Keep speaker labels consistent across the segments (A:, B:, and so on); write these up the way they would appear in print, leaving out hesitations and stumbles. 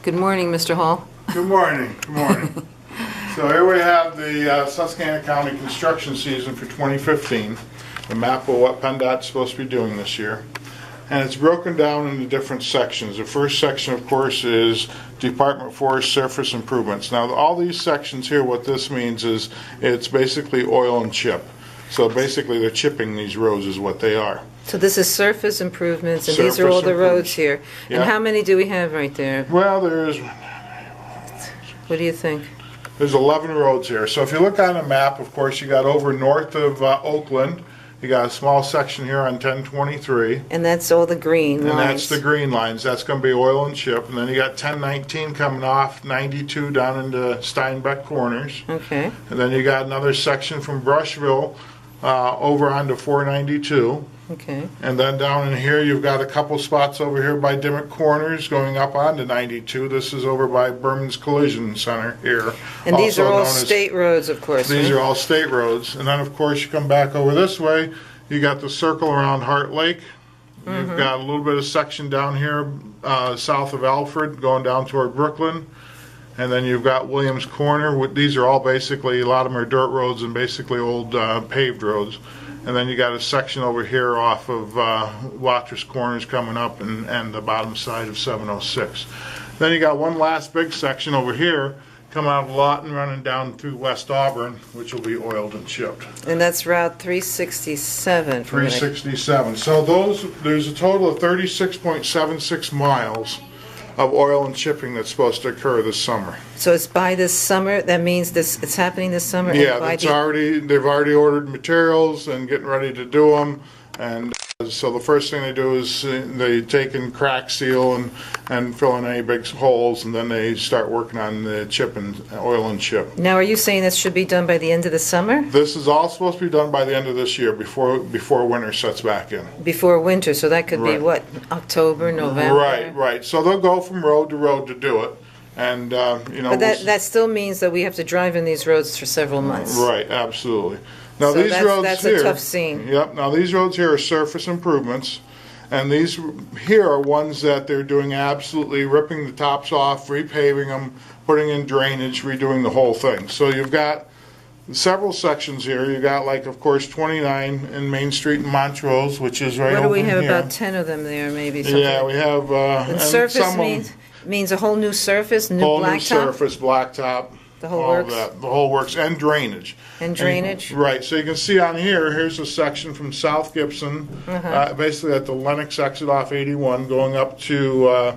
A: Good morning, Mr. Hall.
B: Good morning. Good morning. So here we have the Susquehanna County construction season for 2015, the map of what PennDOT's supposed to be doing this year. And it's broken down into different sections. The first section, of course, is Department of Forest surface improvements. Now, all these sections here, what this means is it's basically oil and chip. So basically, they're chipping these roads is what they are.
A: So this is surface improvements, and these are all the roads here.
B: Yeah.
A: And how many do we have right there?
B: Well, there's
A: What do you think?
B: 11 roads here. So if you look on the map, of course, you got over north of Oakland. You got a small section here on 1023.
A: And that's all the green lines.
B: And that's the green lines. That's going to be oil and chip. And then you got 1019 coming off 92 down into Steinbeck Corners.
A: Okay.
B: And then you got another section from Brushville over onto 492.
A: Okay.
B: And then down in here, you've got a couple spots over here by Dimmick Corners going up onto 92. This is over by Berman's Collision Center here.
A: And these are all state roads, of course.
B: These
A: right?
B: are all state roads. And then, of course, you come back over this way, you got the circle around Heart Lake. You've got a little bit of section down here south of Alfred going down toward Brooklyn. And then you've got Williams Corner. These are all basically, a lot of them are dirt roads and basically old paved roads. And then you got a section over here off of Watrous Corners coming up and the bottom side of 706. Then you got one last big section over here coming out of Lawton running down through West Auburn, which will be oiled and chipped.
A: And that's Route 367.
B: 367. So there's a total of 36.76 miles of oil and chipping that's supposed to occur this summer.
A: So it's by this summer. That means it's happening this summer.
B: Yeah, they've already ordered materials and getting ready to do them. And so the first thing they do is they take and crack seal and fill in any big holes, and then they start working on the chip and oil and chip.
A: Now, are you saying this should be done by the end of the summer?
B: This is all supposed to be done by the end of this year, before winter sets back in.
A: Before winter, so that could be
B: Right.
A: what, October, November?
B: Right. So they'll go from road to road to do it, and
A: But that still means that we have to drive in these roads for several months.
B: Right, absolutely. Now
A: So
B: these
A: that's-
B: roads
A: that's
B: here,
A: a tough scene.
B: Yep. Now these roads here are surface improvements, and these here are ones that they're doing absolutely ripping the tops off, repaving them, putting in drainage, redoing the whole thing. So you've got several sections here. You got, like, of course, 29 in Main Street in Montrose, which is right
A: What do
B: over
A: we have,
B: here.
A: about 10 of them there, maybe? Something.
B: Yeah, we have.
A: And surface means a whole new surface, new
B: whole new
A: blacktop?
B: surface, blacktop.
A: The whole
B: all
A: works?
B: That, the whole works, and drainage.
A: And drainage?
B: Right, so you can see on here's a section from South Gibson, basically at the Lennox exit off 81, going up to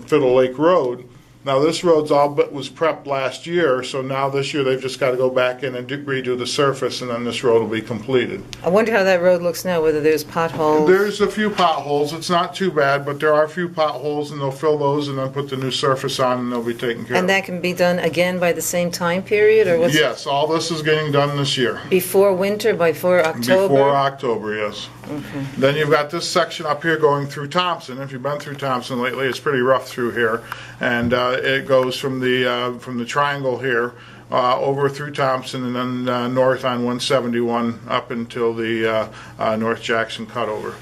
B: Fiddle Lake Road. Now this road's all but was prepped last year, so now this year they've just got to go back in and redo the surface, and then this road will be completed.
A: I wonder how that road looks now, whether there's potholes.
B: There's a few potholes. It's not too bad, but there are a few potholes, and they'll fill those and then put the new surface on, and they'll be taken care of.
A: And that can be done again by the same time period, or what's
B: Yes, all this is getting done this year.
A: before winter, before October?
B: Before October, yes.
A: Okay.
B: Then you've got this section up here going through Thompson. If you've been through Thompson lately, it's pretty rough through here, and it goes from the triangle here over through Thompson, and then north on 171 up until the North Jackson cutover.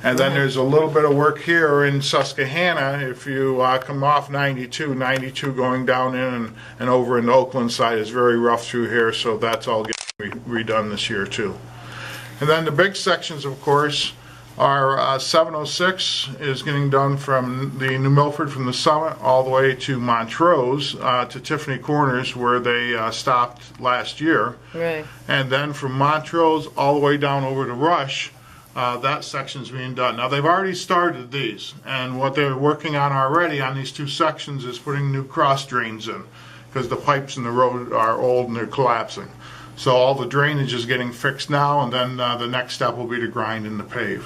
B: And then there's a little bit of work here in Susquehanna. If you come off 92 going down in and over in the Oakland side is very rough through here, so that's all getting redone this year too. And then the big sections, of course, are 706 is getting done from the New Milford, from the Summit all the way to Montrose to Tiffany Corners, where they stopped last year.
A: Right.
B: And then from Montrose all the way down over to Rush, that section's being done. Now they've already started these, and what they're working on already on these two sections is putting new cross drains in, because the pipes in the road are old and they're collapsing. So all the drainage is getting fixed now, and then the next step will be to grind and to pave.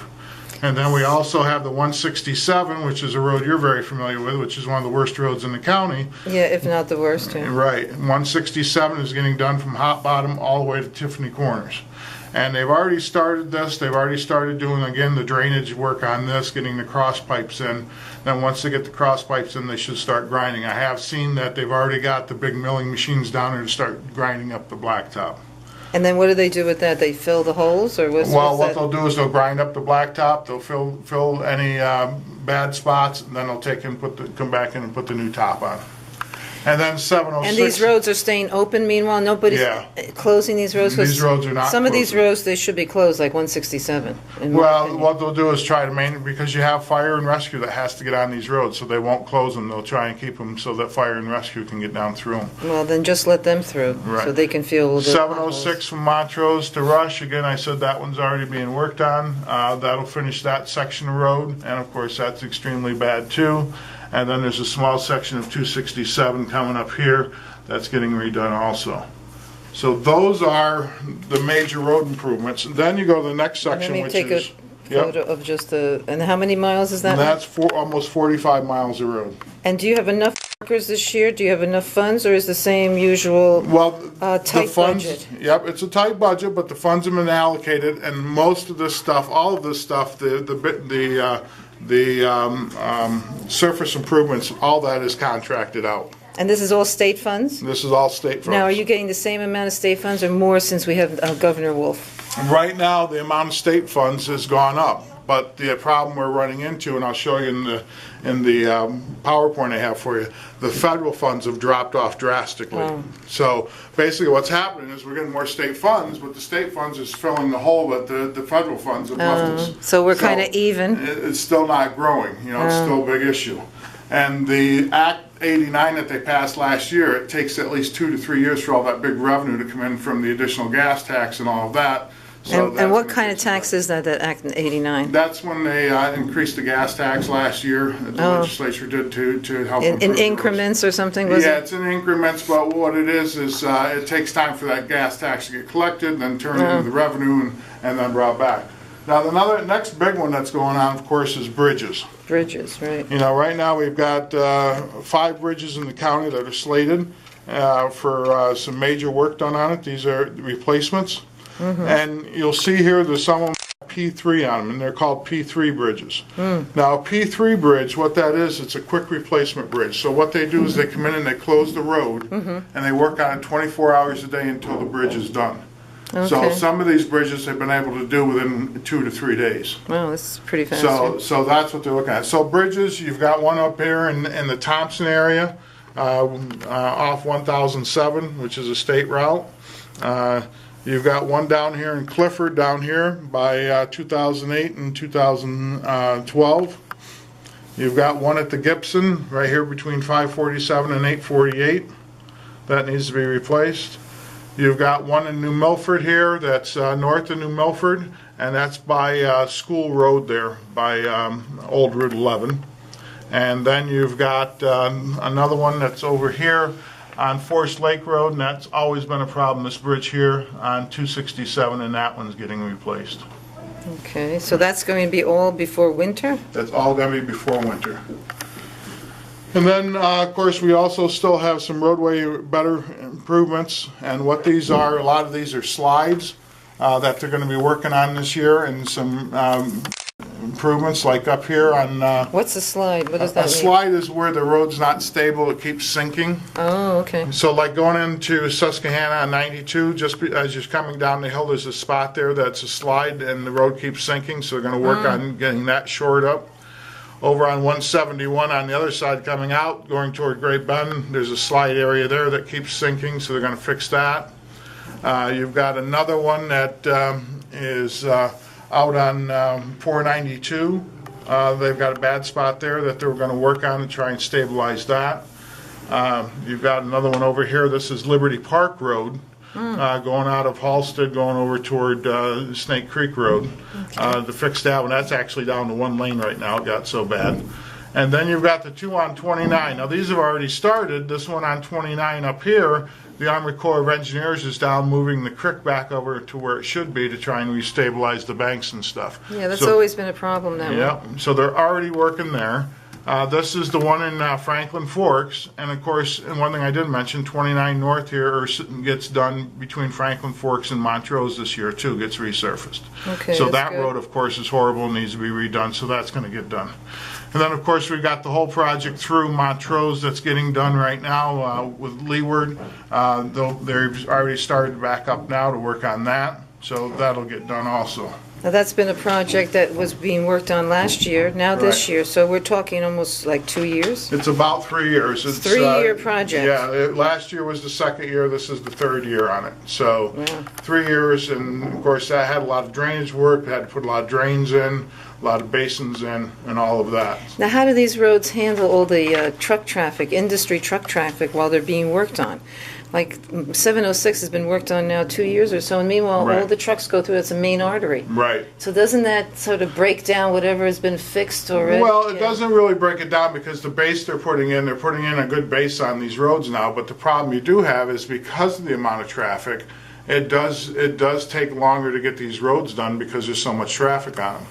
B: And then we also have the 167, which is a road you're very familiar with, which is one of the worst roads in the county.
A: Yeah, if not the worst. Yeah.
B: Right. 167 is getting done from Hot Bottom all the way to Tiffany Corners. And they've already started this. They've already started doing, again, the drainage work on this, getting the cross pipes in. Then once they get the cross pipes in, they should start grinding. I have seen that they've already got the big milling machines down there to start grinding up the blacktop.
A: And then what do they do with that? They fill the holes, or what's
B: Well, what
A: that?
B: they'll do is they'll grind up the blacktop, they'll fill any bad spots, and then they'll take and come back in and put the new top on. And then 706.
A: And these roads are staying open meanwhile? Nobody's
B: Yeah.
A: closing these roads? 'Cause
B: These roads are not
A: some of these
B: closing.
A: roads, they should be closed, like 167. in my
B: Well,
A: opinion.
B: what they'll do is try to maintain, because you have fire and rescue that has to get on these roads, so they won't close them. They'll try and keep them so that fire and rescue can get down through them.
A: Well, then just let them through, so
B: Right.
A: they can feel the
B: 706 from Montrose to Rush, again, I said that one's already being worked on. That'll finish that section of road, and of course, that's extremely bad too. And then there's a small section of 267 coming up here that's getting redone also. So those are the major road improvements. And then you go to the next
A: And
B: section,
A: then we
B: which
A: take
B: is,
A: a photo of just the, and how many miles is that?
B: and that's almost 45 miles of road.
A: And do you have enough workers this year? Do you have enough funds, or is the same usual
B: Well, the
A: tight
B: funds,
A: budget?
B: yep, it's a tight budget, but the funds have been allocated, and most of this stuff, all of this stuff, the surface improvements, all that is contracted out.
A: And this is all state funds?
B: This is all state funds.
A: Now, are you getting the same amount of state funds or more since we have Governor Wolf?
B: Right now, the amount of state funds has gone up, but the problem we're running into, and I'll show you in the PowerPoint I have for you, the federal funds have dropped off drastically.
A: Oh.
B: So basically what's happening is we're getting more state funds, but the state funds is filling the hole that the federal funds have left us.
A: So we're kind of even?
B: It's still not growing, it's still a big issue. And the Act 89 that they passed last year, it takes at least 2 to 3 years for all that big revenue to come in from the additional gas tax and all of that. So
A: And
B: that's
A: what
B: gonna
A: kind of
B: take some
A: tax is that Act in 89?
B: That's when they increased the gas tax last year, that the legislature did to help
A: In
B: improve the roads.
A: increments or something, was
B: Yeah,
A: it?
B: it's in increments, but what it is it takes time for that gas tax to get collected, then turned into the revenue and then brought back. Now, the next big one that's going on, of course, is bridges.
A: Bridges, right.
B: Right now we've got 5 bridges in the county that are slated for some major work done on it. These are replacements. And you'll see here there's some of them P3 on them, and they're called P3 bridges. Now, a P3 bridge, what that is, it's a quick replacement bridge. So what they do is they come in and they close the road, and they work on it 24 hours a day until the bridge is done. So
A: Okay.
B: some of these bridges they've been able to do within 2 to 3 days.
A: Wow, this is pretty fast.
B: So that's what they're looking at. So bridges, you've got one up here in the Thompson area, off 1007, which is a state route. You've got one down here in Clifford, down here by 2008 and 2012. You've got one at the Gibson, right here between 547 and 848. That needs to be replaced. You've got one in New Milford here, that's north of New Milford, and that's by School Road there, by Old Route 11. And then you've got another one that's over here on Forest Lake Road, and that's always been a problem, this bridge here on 267, and that one's getting replaced.
A: Okay, so that's going to be all before winter?
B: That's all going to be before winter. And then, of course, we also still have some roadway better improvements, and what these are, a lot of these are slides that they're going to be working on this year, and some improvements like up here on...
A: What's a slide? What does
B: a
A: that mean?
B: slide is where the road's not stable, it keeps sinking.
A: Oh, okay.
B: So like going into Susquehanna on 92, as you're coming down the hill, there's a spot there that's a slide and the road keeps sinking, so they're going to work on getting that shored up. Over on 171 on the other side coming out, going toward Great Bend, there's a slide area there that keeps sinking, so they're going to fix that. You've got another one that is out on 492. They've got a bad spot there that they're going to work on to try and stabilize that. You've got another one over here. This is Liberty Park Road, going out of Halsted, going over toward Snake Creek Road. To fix that one, that's actually down to 1 lane right now. It got so bad. And then you've got the 2 on 29. Now these have already started. This one on 29 up here, the Army Corps of Engineers is down moving the creek back over to where it should be to try and restabilize the banks and stuff.
A: Yeah, that's
B: So-
A: always been a problem, that one.
B: yeah, so they're already working there. This is the one in Franklin Forks, and of course, and one thing I did mention, 29 North here gets done between Franklin Forks and Montrose this year too, gets resurfaced.
A: Okay,
B: so
A: that's
B: that
A: good.
B: road, of course, is horrible and needs to be redone, so that's going to get done. And then, of course, we've got the whole project through Montrose that's getting done right now with Leeward. They've already started back up now to work on that, so that'll get done also.
A: Now, that's been a project that was being worked on last year, now this
B: Right.
A: year, so we're talking almost like 2 years?
B: It's about 3 years. It's
A: 3-year project.
B: Yeah, last year was the second year. This is the third year on it. So
A: Wow.
B: 3 years, and of course I had a lot of drainage work. Had to put a lot of drains in, a lot of basins in, and all of that.
A: Now, how do these roads handle all the truck traffic, industry truck traffic, while they're being worked on? Like 706 has been worked on now 2 years or so, and meanwhile, all
B: Right.
A: the trucks go through. It's a main artery.
B: Right.
A: So doesn't that sort of break down whatever has been fixed already?
B: Well, it doesn't really break it down because the base they're putting in a good base on these roads now. But the problem you do have is because of the amount of traffic, it does take longer to get these roads done because there's so much traffic on them.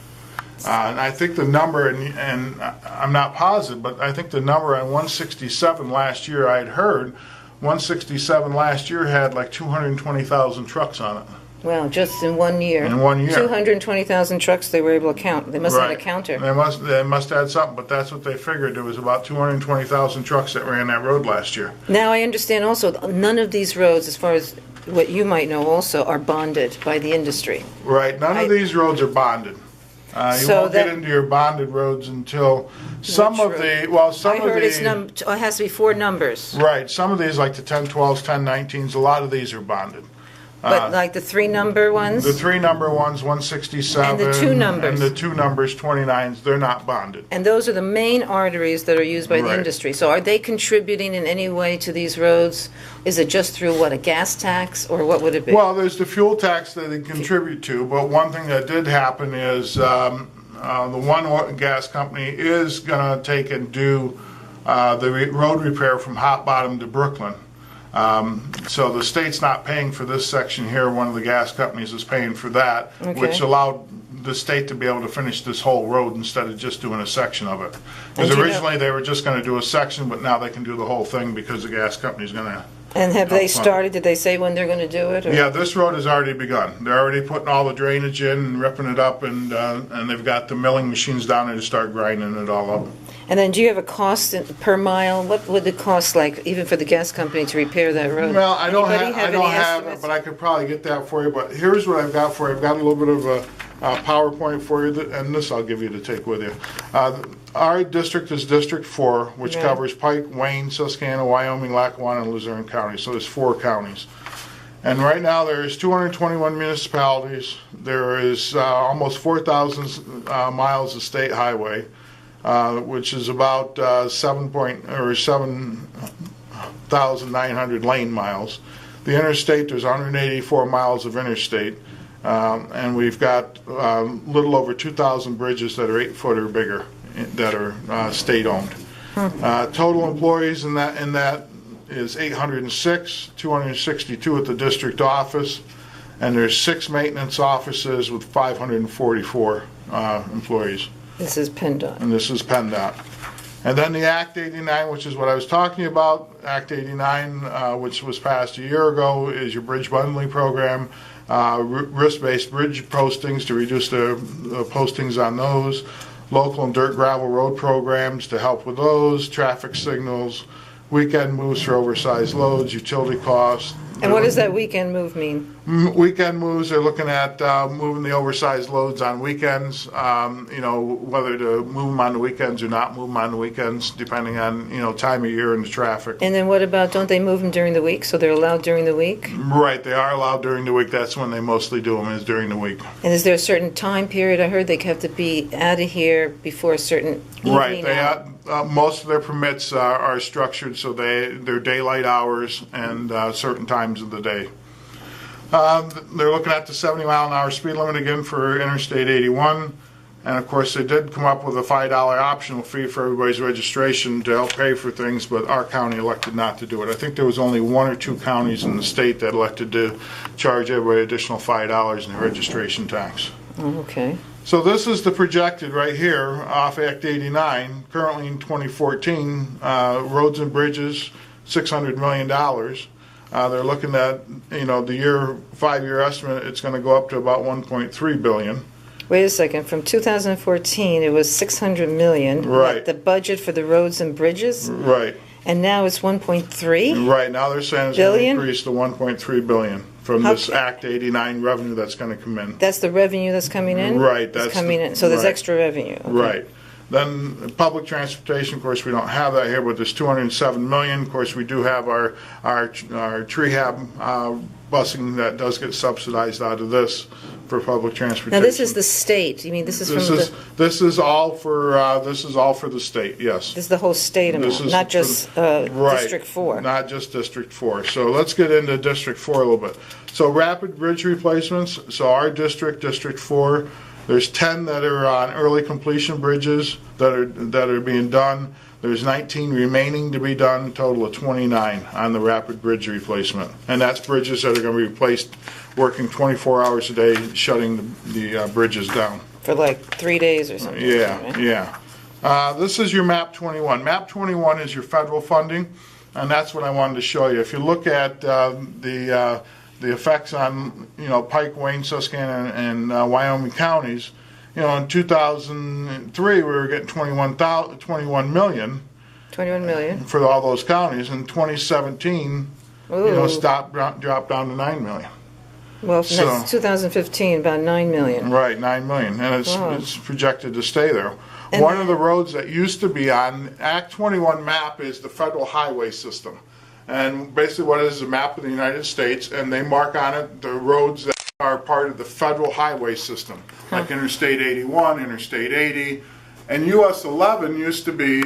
B: And I think the number, and I'm not positive, but I think the number on 167 last year I'd heard, 167 last year had like 220,000 trucks on it.
A: Well, just in 1 year.
B: In 1 year.
A: 220,000 trucks they were able to count. They must have had a
B: Right.
A: counter.
B: They must add something, but that's what they figured. There was about 220,000 trucks that ran that road last year.
A: Now, I understand also, none of these roads, as far as what you might know also, are bonded by the industry.
B: Right. None of these roads are bonded. You
A: So
B: won't get
A: that-
B: into your bonded roads until some
A: Which
B: of the, well, some
A: I
B: of
A: heard it's
B: the,
A: it has to be 4 numbers.
B: right, some of these like the 1012s, 1019s, a lot of these are bonded.
A: But like the 3-number ones?
B: The 3-number ones, 167.
A: And the 2 numbers.
B: And the 2 numbers, 29s, they're not bonded.
A: And those are the main arteries that are used by the
B: Right.
A: industry. So are they contributing in any way to these roads? Is it just through, what, a gas tax, or what would it be?
B: Well, there's the fuel tax that they contribute to, but one thing that did happen is the one gas company is going to take and do the road repair from Hot Bottom to Brooklyn. So the state's not paying for this section here. One of the gas companies is paying for that,
A: Okay.
B: which allowed the state to be able to finish this whole road instead of just doing a section of it.
A: And
B: Because
A: do you know-
B: originally they were just going to do a section, but now they can do the whole thing because the gas company's going to.
A: And have they
B: Up front.
A: started, did they say when they're going to do it? Or?
B: Yeah, this road has already begun. They're already putting all the drainage in and ripping it up, and they've got the milling machines down there to start grinding it all up.
A: And then do you have a cost per mile? What would it cost, like, even for the gas company to repair that road?
B: Well, I don't
A: Anybody
B: have
A: any
B: it,
A: estimates?
B: but I could probably get that for you. But here's what I've got for you. I've got a little bit of a PowerPoint for you, and this I'll give you to take with you. Our district is District 4, which
A: Right.
B: covers Pike, Wayne, Susquehanna, Wyoming, Lackawanna, and Luzerne County. So there's 4 counties. And right now there's 221 municipalities. There is almost 4,000 miles of state highway, which is about 7,900 lane miles. The interstate, there's 184 miles of interstate. And we've got a little over 2,000 bridges that are 8 foot or bigger that are state-owned. Total employees in that is 806, 262 at the district office, and there's 6 maintenance offices with 544 employees.
A: This is PennDot.
B: And this is PennDOT. And then the Act 89, which is what I was talking about, Act 89, which was passed a year ago, is your bridge bundling program. Risk-based bridge postings to reduce the postings on those, local and dirt gravel road programs to help with those, traffic signals, weekend moves for oversized loads, utility costs.
A: And what does that weekend move mean?
B: Weekend moves, they're looking at moving the oversized loads on weekends, whether to move them on the weekends or not move them on the weekends, depending on, time of year and the traffic.
A: And then what about, don't they move them during the week, so they're allowed during the week?
B: Right, they are allowed during the week. That's when they mostly do them, is during the week.
A: And is there a certain time period? I heard they have to be out of here before a certain evening
B: Right,
A: hour.
B: most of their permits are structured so they're daylight hours and certain times of the day. They're looking at the 70-mile-an-hour speed limit again for Interstate 81. And of course, they did come up with a $5 optional fee for everybody's registration to help pay for things, but our county elected not to do it. I think there was only 1 or 2 counties in the state that elected to charge everybody additional $5 in the registration tax.
A: Oh, okay.
B: So this is the projected right here off Act 89, currently in 2014, roads and bridges, $600 million. They're looking at, the 5-year estimate, it's going to go up to about 1.3 billion.
A: Wait a second, from 2014, it was 600 million.
B: Right.
A: The budget for the roads and bridges?
B: Right.
A: And now it's 1.3?
B: Right, now they're saying it's going to increase to 1.3 billion from this Act 89 revenue that's going to come in.
A: That's the revenue that's coming in?
B: Right.
A: That's coming in. So there's extra revenue. Okay.
B: Right. Then public transportation, of course, we don't have that here, but there's 207 million. Of course, we do have our rehab busing that does get subsidized out of this for public transportation.
A: Now this is the state. You mean this is
B: this is all for the state. Yes.
A: This is the whole state amount, not just District 4.
B: Not just District 4. So let's get into District 4 a little bit. So rapid bridge replacements. So our district, District 4. There's 10 that are on early completion bridges that are being done. There's 19 remaining to be done, a total of 29 on the rapid bridge replacement. And that's bridges that are going to be replaced working 24 hours a day, shutting the bridges down.
A: For like 3 days or something.
B: Yeah,
A: right?
B: yeah. This is your MAP 21. MAP 21 is your federal funding, and that's what I wanted to show you. If you look at the effects on, Pike, Wayne, Susquehanna, and Wyoming counties, in 2003 we were getting 21 million.
A: 21 million.
B: For all those counties. In 2017, dropped down to 9 million.
A: Well, that's 2015, about 9 million.
B: Right, 9 million, and it's projected to stay there. And one of the roads that used to be on Act 21 map is the federal highway system. And basically what it is a map of the United States, and they mark on it the roads that are part of the federal highway system, like Interstate 81, Interstate 80, and US 11 used to be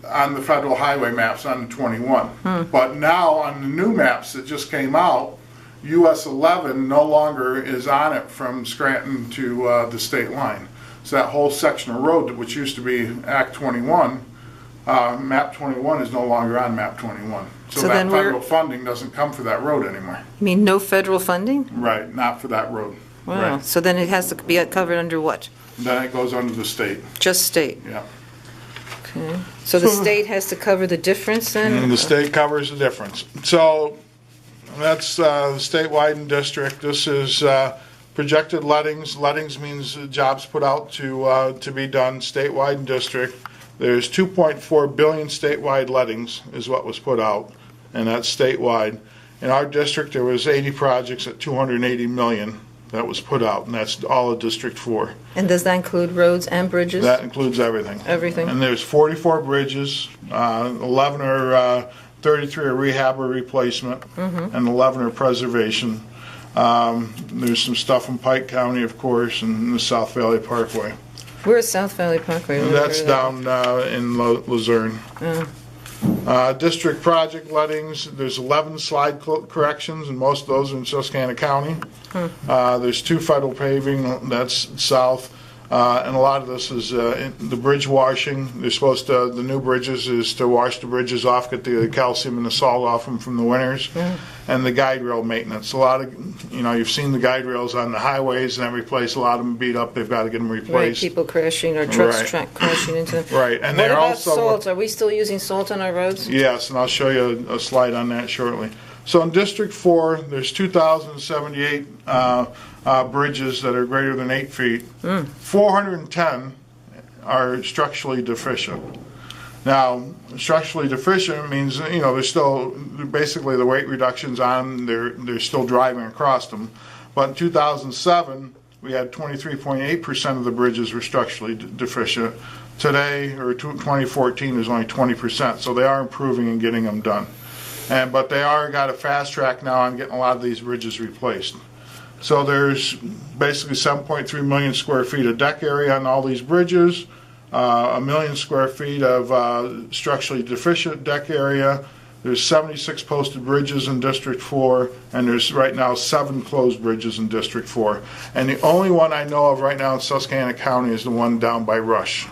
B: on the federal highway maps on the 21. But now on the new maps that just came out, US 11 no longer is on it from Scranton to the state line. So that whole section of road, which used to be Act 21, Map 21 is no longer on Map 21. So that federal funding doesn't come for that road anymore.
A: You mean no federal funding?
B: Right, not for that road.
A: Wow.
B: Right.
A: So then it has to be covered under what?
B: Then it goes under the state.
A: Just state?
B: Yeah.
A: Okay. So the state has to cover the difference then?
B: And the state covers the difference. So that's statewide and district. This is projected lettings. Lettings means jobs put out to be done statewide and district. There's 2.4 billion statewide lettings is what was put out, and that's statewide. In our district, there was 80 projects at 280 million that was put out, and that's all of District 4.
A: And does that include roads and bridges?
B: That includes everything.
A: Everything.
B: And there's 44 bridges, 11 are 33 are rehab or replacement, and 11 are preservation. There's some stuff in Pike County, of course, and the South Valley Parkway.
A: Where's South Valley Parkway?
B: That's down in Luzerne. District project lettings, there's 11 slide corrections, and most of those are in Susquehanna County. There's 2 federal paving, that's south. And a lot of this is the bridge washing. They're supposed to, the new bridges is to wash the bridges off, get the calcium and the salt off them from the winters. And the guide rail maintenance. A lot of, you've seen the guide rails on the highways and every place, a lot of them beat up, they've got to get them replaced.
A: Right, people crashing or trucks crashing into them.
B: Right, and
A: what
B: they're
A: about
B: also
A: salt? Are we still using salt on our roads?
B: Yes, and I'll show you a slide on that shortly. So in District 4, there's 2,078 bridges that are greater than 8 feet. 410 are structurally deficient. Now, structurally deficient means, there's still, basically the weight reduction's on, they're still driving across them. But in 2007, we had 23.8% of the bridges were structurally deficient. Today, or 2014, there's only 20%, so they are improving and getting them done. But they are got a fast track now on getting a lot of these bridges replaced. So there's basically 7.3 million square feet of deck area on all these bridges, 1 million square feet of structurally deficient deck area. There's 76 posted bridges in District 4, and there's right now 7 closed bridges in District 4. And the only one I know of right now in Susquehanna County is the one down by Rush.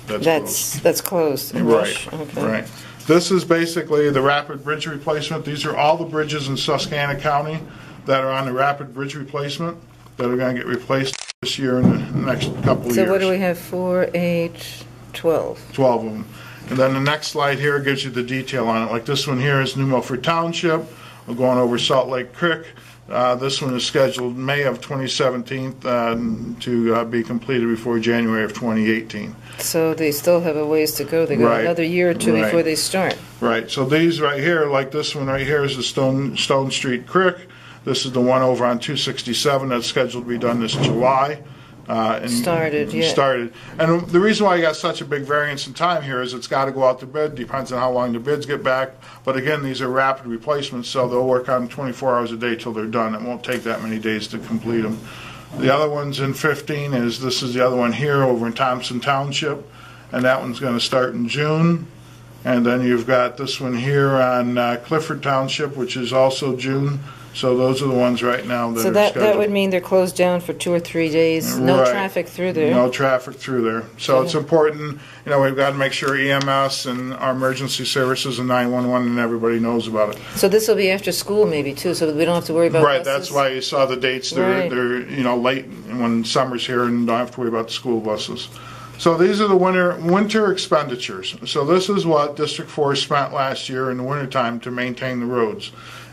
A: That's closed. In Rush. Okay.
B: Right. This is basically the rapid bridge replacement. These are all the bridges in Susquehanna County that are on the rapid bridge replacement that are going to get replaced this this year and the next couple of years.
A: So what do we have? 4, 8, 12.
B: 12 of them. And then the next slide here gives you the detail on it. Like this one here is New Milford Township. We're going over Salt Lake Creek. This one is scheduled May of 2017 to be completed before January of 2018.
A: So they still have a ways to go. They got
B: Right.
A: another year or two
B: Right.
A: before they start.
B: Right, so these right here, like this one right here is the Stone Street Creek. This is the one over on 267 that's scheduled to be done this July.
A: Started.
B: And the reason why you got such a big variance in time here is it's got to go out to bid, depends on how long the bids get back. But again, these are rapid replacements, so they'll work on 24 hours a day till they're done. It won't take that many days to complete them. The other ones in 15 this is the other one here over in Thompson Township, and that one's going to start in June. And then you've got this one here on Clifford Township, which is also June. So those are the ones right now that
A: So
B: are
A: that
B: scheduled.
A: would mean they're closed down for 2 or 3 days. No
B: Right.
A: traffic through there.
B: No traffic through there. So it's important, we've got to make sure EMS and our emergency services and 911 and everybody knows about it.
A: So this will be after school maybe too, so that we don't have to worry about
B: Right,
A: buses?
B: that's why you saw the dates. They're,
A: Right.
B: they're late when summer's here and don't have to worry about the school buses. So these are the winter expenditures. So this is what District 4 spent last year in the wintertime to maintain the roads.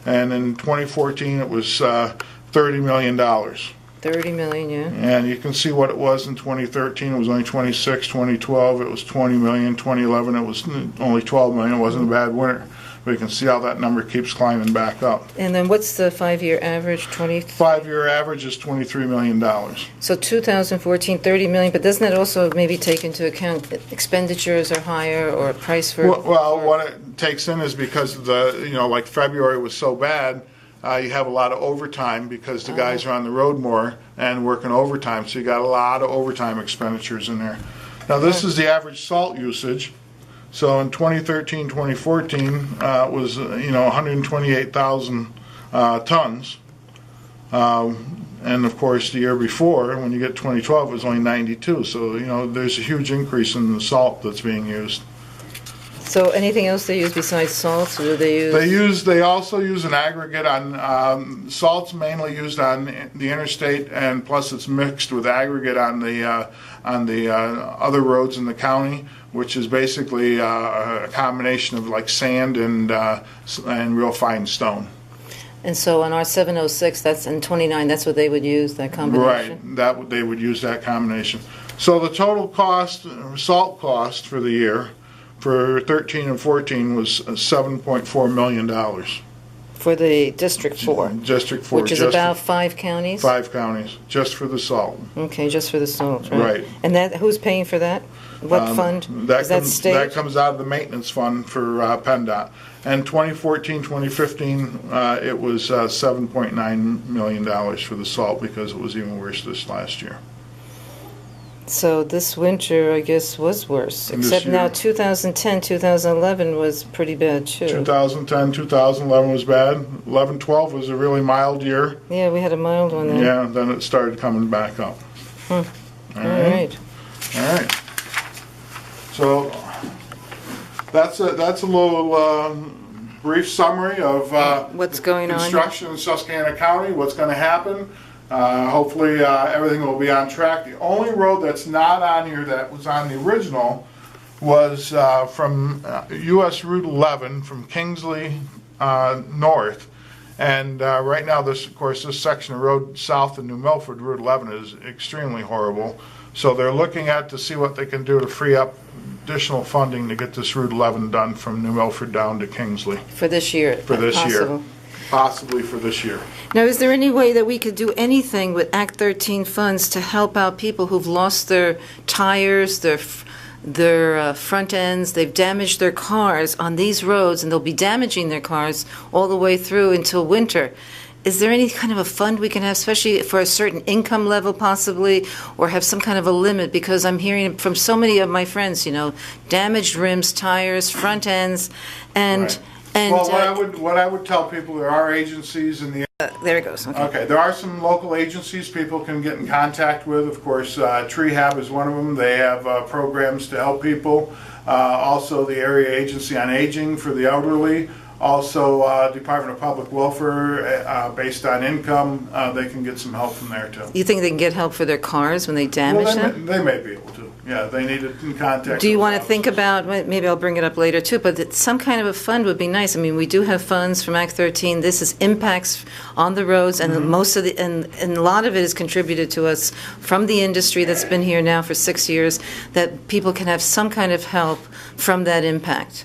B: And in 2014, it was $30 million.
A: 30 million, yeah.
B: And you can see what it was in 2013. It was only 26. 2012, it was 20 million. 2011, it was only 12 million. It wasn't a bad winter. But you can see how that number keeps climbing back up.
A: And then what's the 5-year average? 20?
B: 5-year average is $23 million.
A: So 2014, 30 million, but doesn't that also maybe take into account that expenditures are higher or price for?
B: Well, what it takes in is because of the, like February was so bad, you have a lot of overtime because the guys are on the road more and working overtime. So you got a lot of overtime expenditures in there. Now this is the average salt usage. So in 2013, 2014, it was 128,000 tons. And of course, the year before, when you get 2012, it was only 92. So there's a huge increase in the salt that's being used.
A: So anything else they use besides salt? Or do they use?
B: They also use an aggregate on salt's mainly used on the interstate, and plus it's mixed with aggregate on the other roads in the county, which is basically a combination of like sand and real fine stone.
A: And so on our 706, that's in 29, that's what they would use, that combination?
B: Right, they would use that combination. So the total cost, salt cost for the year, for 13 and 14 was $7.4 million.
A: For the District 4?
B: District 4.
A: Which is about 5 counties?
B: 5 counties, just for the salt.
A: Okay, just for the salt, right?
B: Right.
A: And who's paying for that? What fund? Is that state?
B: That comes out of the maintenance fund for PennDot. And 2014, 2015, it was $7.9 million for the salt because it was even worse this last year.
A: So this winter, I guess, was worse.
B: And this
A: Except now
B: year-
A: 2010, 2011 was pretty bad too.
B: 2010, 2011 was bad. 11, 12 was a really mild year.
A: Yeah, we had a mild one then.
B: Yeah, then it started coming back up.
A: All right.
B: All right. So that's a little brief summary of
A: What's going on?
B: construction in Susquehanna County, what's going to happen. Hopefully everything will be on track. The only road that's not on here that was on the original was from US Route 11 from Kingsley north. And right now, of course, this section of road south of New Milford, Route 11, is extremely horrible. So they're looking to see what they can do to free up additional funding to get this Route 11 done from New Milford down to Kingsley.
A: For this year?
B: For this
A: possible.
B: year. Possibly for this year.
A: Now, is there any way that we could do anything with Act 13 funds to help out people who've lost their tires, their front ends, they've damaged their cars on these roads, and they'll be damaging their cars all the way through until winter? Is there any kind of a fund we can have, especially for a certain income level possibly, or have some kind of a limit? Because I'm hearing from so many of my friends, damaged rims, tires, front ends, and...
B: Right.
A: And,
B: well, what I would tell people, there are agencies in the
A: there it goes. Okay.
B: there are some local agencies people can get in contact with. Of course, Treehab is one of them. They have programs to help people. Also, the Area Agency on Aging for the elderly. Also, Department of Public Welfare, based on income, they can get some help from there too.
A: You think they can get help for their cars when they damage them?
B: They may be able to. Yeah, they need to contact.
A: Do you
B: those
A: want to think
B: officers.
A: about, maybe I'll bring it up later too, but some kind of a fund would be nice. I mean, we do have funds from Act 13. This is impacts on the roads, and most of the, and a lot of it is contributed to us from the industry that's been here now for 6 years, that people can have some kind of help from that impact.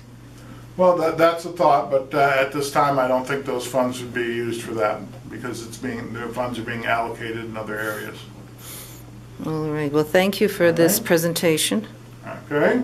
B: Well, that's a thought, but at this time, I don't think those funds would be used for that because the funds are being allocated in other areas.
A: All right, well, thank you for this
B: right.
A: presentation.
B: Okay.